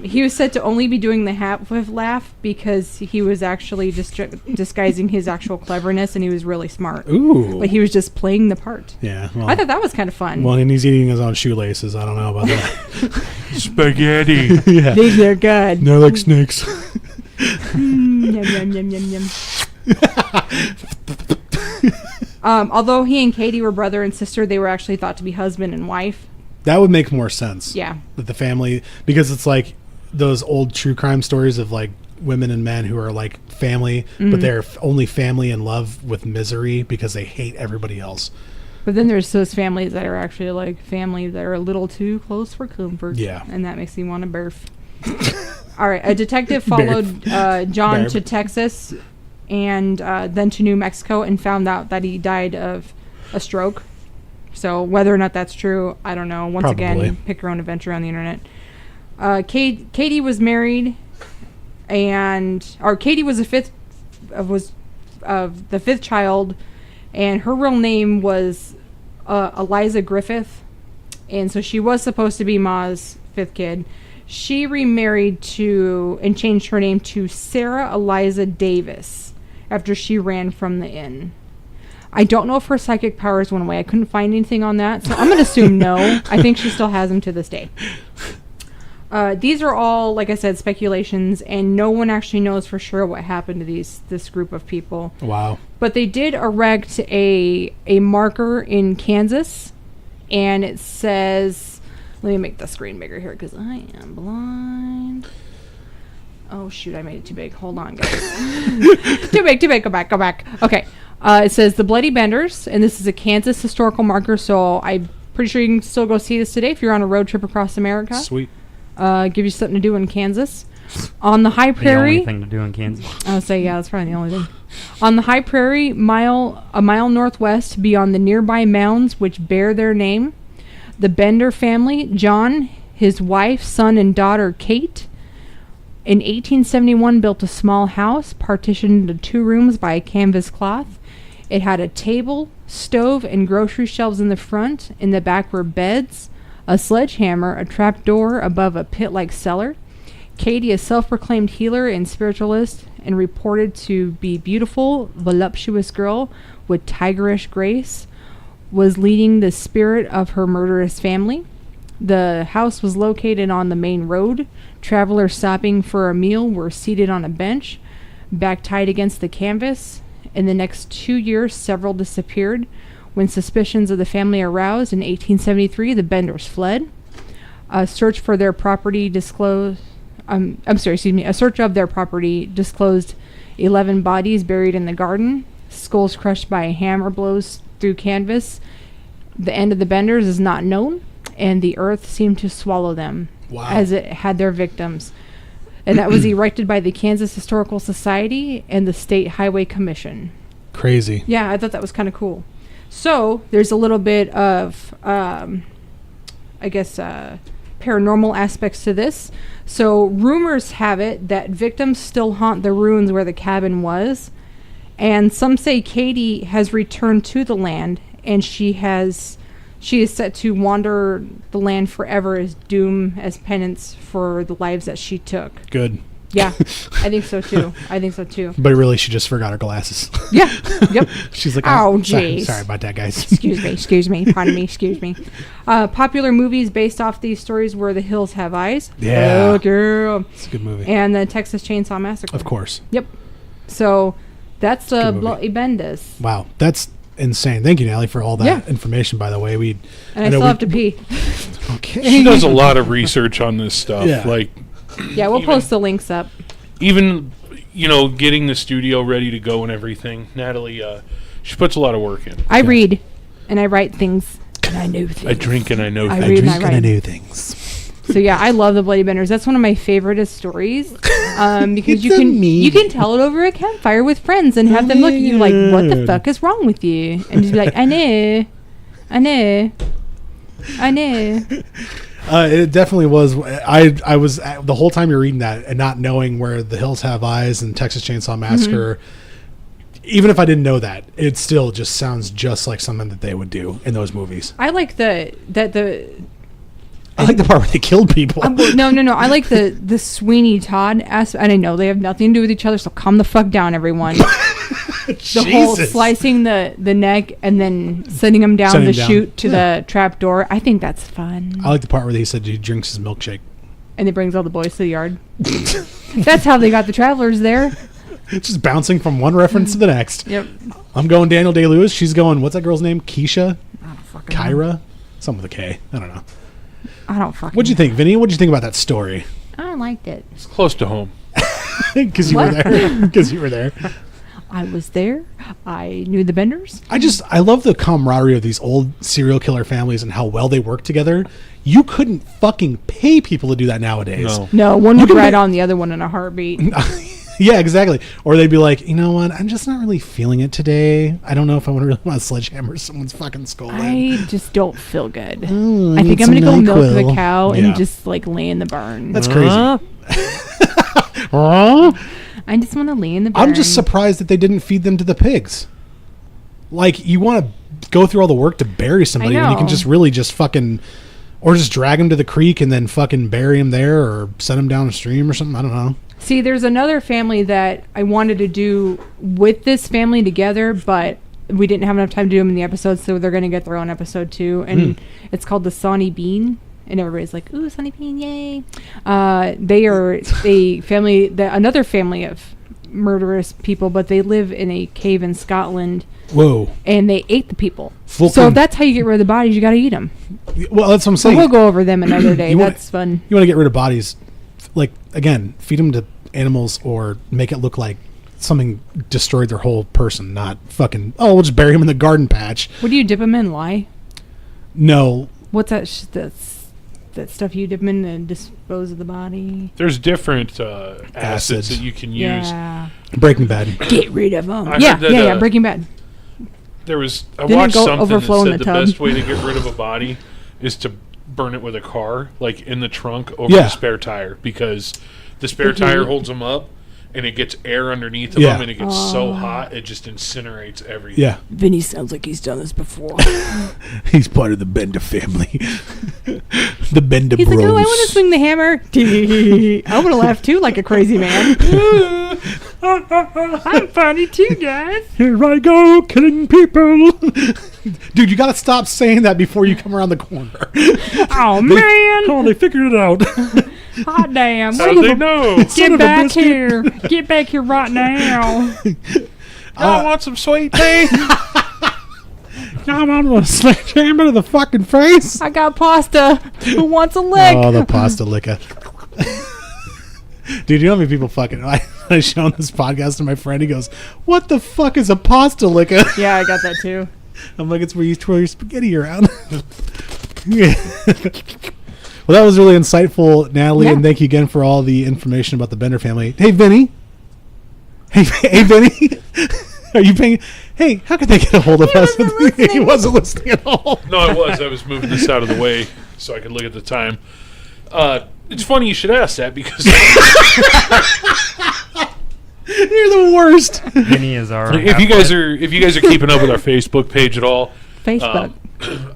He was said to only be doing the half-wit laugh because he was actually disguising his actual cleverness, and he was really smart. Ooh. But he was just playing the part. Yeah. Well, I thought that was kind of fun. Well, and he's eating his own shoelaces. I don't know about that. Spaghetti. Yeah. These are good. They're like snakes. Yum, yum, yum, yum, yum. Although he and Katie were brother and sister, they were actually thought to be husband and wife. That would make more sense. Yeah. That the family, because it's like those old true crime stories of like women and men who are like family, but they're only family in love with misery because they hate everybody else. But then there's those families that are actually like family that are a little too close for comfort. Yeah. And that makes me want to barf. All right. A detective followed John to Texas and then to New Mexico and found out that he died of a stroke. So whether or not that's true, I don't know. Once again, pick your own adventure on the internet. Katie was married, Katie was the fifth child, and her real name was Eliza Griffith, and so she was supposed to be Ma's 5th kid. She remarried and changed her name to Sarah Eliza Davis after she ran from the inn. I don't know if her psychic powers went away. I couldn't find anything on that, so I'm going to assume no. I think she still has them to this day. These are all, like I said, speculations, and no one actually knows for sure what happened to this group of people. Wow. But they did erect a marker in Kansas, and it says, let me make the screen bigger here because I am blind. Oh, shoot, I made it too big. Hold on, guys. Too big. Go back. Okay. It says the Bloody Benders, and this is a Kansas historical marker, so I'm pretty sure you can still go see this today if you're on a road trip across America. Sweet. Give you something to do in Kansas. On the high prairie. The only thing to do in Kansas. I would say, yeah, that's probably the only thing. On the high prairie, a mile northwest beyond the nearby mounds which bear their name, the Bender family, John, his wife, son, and daughter, Kate, in 1871 built a small house partitioned into 2 rooms by a canvas cloth. It had a table, stove, and grocery shelves in the front. In the back were beds, a sledgehammer, a trap door above a pit-like cellar. Katie, a self-proclaimed healer and spiritualist, and reported to be beautiful, voluptuous girl with tigerish grace, was leading the spirit of her murderous family. The house was located on the main road. Travelers stopping for a meal were seated on a bench, back tied against the canvas. In the next 2 years, several disappeared. When suspicions of the family aroused in 1873, the Benders fled. A search for their property disclosed... A search of their property disclosed 11 bodies buried in the garden, skulls crushed by hammer blows through canvas. The end of the Benders is not known, and the earth seemed to swallow them as it had their victims. And that was erected by the Kansas Historical Society and the State Highway Commission. Crazy. Yeah, I thought that was kind of cool. So there's a little bit of, paranormal aspects to this. So rumors have it that victims still haunt the ruins where the cabin was. And some say Katie has returned to the land, and she is set to wander the land forever as doom, as penance for the lives that she took. Good. Yeah, I think so too. But really, she just forgot her glasses. Yeah, yep. She's like, oh, jeez. Sorry about that, guys. Excuse me. Pardon me, excuse me. Popular movies based off these stories were The Hills Have Eyes. Yeah. Oh, girl. It's a good movie. And the Texas Chainsaw Massacre. Of course. Yep. So, that's the Bloody Benders. Wow, that's insane. Thank you, Natalie, for all that information, by the way. I still have to pee. Okay. She does a lot of research on this stuff. Yeah. Yeah, we'll post the links up. Even, getting the studio ready to go and everything. Natalie, she puts a lot of work in. I read, and I write things, and I know things. I drink and I know things. I read and I write. I know things. So yeah, I love the Bloody Benders. That's one of my favorite stories, because you can tell it over a campfire with friends and have them look at you like, "What the fuck is wrong with you?" And just be like, "I know." It definitely was. I was the whole time you're reading that and not knowing where The Hills Have Eyes and Texas Chainsaw Massacre. Mm-hmm. Even if I didn't know that, it still just sounds just like something that they would do in those movies. I like I like the part where they killed people. No. I like the Sweeney Todd aspect. And I know they have nothing to do with each other, so calm the fuck down, everyone. The whole slicing the neck and then sending him down the chute to the trap door. I think that's fun. I like the part where he said he drinks his milkshake. And he brings all the boys to the yard. That's how they got the travelers there. Just bouncing from one reference to the next. Yep. I'm going Daniel Day-Lewis. She's going, what's that girl's name? Keisha? I don't fucking Kyra? know. Something with a K. I don't know. I don't fucking What'd you think, Vinny? What'd you think about that story? I liked it. It's close to home. Because you were there. Because you were there. I was there. I knew the Benders. I love the camaraderie of these old serial killer families and how well they work together. You couldn't fucking pay people to do that nowadays. No, one would ride on the other one in a heartbeat. Yeah, exactly. Or they'd be like, you know what? I'm just not really feeling it today. I don't know if I really want to sledgehammer someone's fucking skull in. I just don't feel good. I think I'm going to go milk the cow and just lay in the barn. That's crazy. I just want to lay in the barn. I'm just surprised that they didn't feed them to the pigs. Like, you want to go through all the work to bury somebody when you can just really just fucking... Or just drag them to the creek and then fucking bury them there or send them down a stream or something. I don't know. See, there's another family that I wanted to do with this family together, but we didn't have enough time to do them in the episode, so they're going to get their own episode too. And it's called the Sawney Bean and everybody's like, "Ooh, Sunny Bean, yay!" They are another family of murderous people, but they live in a cave in Scotland. Whoa! And they ate the people. So if that's how you get rid of the bodies, you got to eat them. Well, that's what I'm saying. So we'll go over them another day. That's fun. You want to get rid of bodies, like, again, feed them to animals or make it look like something destroyed their whole person, not fucking, we'll just bury them in the garden patch. What do you dip them in? Lye? No. What's that? That stuff you dip them in and dispose of the body? There's different acids that you can use. Breaking Bad. Get rid of them. Yeah, Breaking Bad. I watched something that said the best way to get rid of a body is to burn it with a car, like in the trunk over the spare tire, because the spare tire holds them up and it gets air underneath of them and it gets so hot it just incinerates everything. Yeah. Vinny sounds like he's done this before. He's part of the Bender family. The Bender He's bros. like, I want to swing the hammer. I want to laugh too like a crazy man. I'm funny too, guys. Here I go, killing people. Dude, you got to stop saying that before you come around the corner. Oh, man. They figured it out. Hot damn. How do they know? Get back here. Get back here right now. I want some sweet tea. I'm on a sledgehammer to the fucking face. I got pasta. Who wants a lick? Oh, the pasta licka. Dude, you know how many people fucking... I shown this podcast to my friend. He goes, what the fuck is a pasta licka? Yeah, I got that too. I'm like, it's where you twirl your spaghetti around. Yeah. Well, that was really insightful, Natalie, and thank you again for all the information about the Bender family. Hey, Vinny. Hey, Vinny. Are you paying? Hey, how could they get a hold of us? He wasn't listening at all. No, I was. I was moving this out of the way so I could look at the time. It's funny you should ask that because you're the worst. Vinny is our. if you guys are keeping up with our Facebook page at all, Facebook.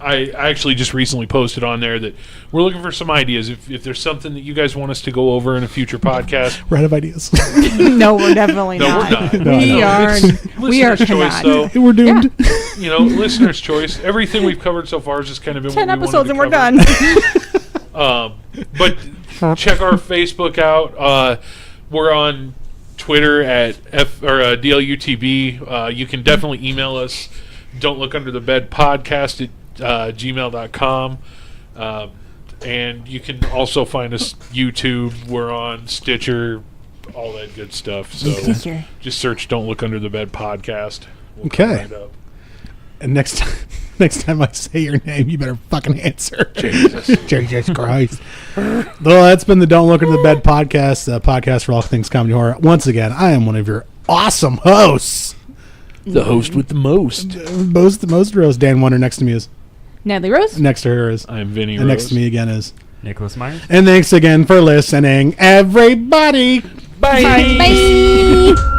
I actually just recently posted on there that we're looking for some ideas. If there's something that you guys want us to go over in a future podcast, We're out of ideas. No, we're definitely not. We're not. We are choice, cannot. though. We're doomed. Yeah. Listener's choice. Everything we've covered so far has just kind of been 10 what we episodes and we're wanted to done. cover. But check our Facebook out. We're on Twitter at DLUTB. You can definitely email us. Don't Look Under the Bed podcast at gmail.com. And you can also find us YouTube. We're on Stitcher, all that good stuff. So just search Don't Look Under the Bed podcast. We'll come right up. And next time I say your name, you better fucking answer. Jesus Christ. Well, that's been the Don't Look Under the Bed podcast, a podcast for all things comedy horror. Once again, I am one of your awesome hosts. The host with the most. The most Rose. Dan Wonder next to me is Natalie Rose. Next to her is I'm Vinny and Rose. next to me again is Nicholas Myers. And thanks again for listening, everybody. Bye. Bye.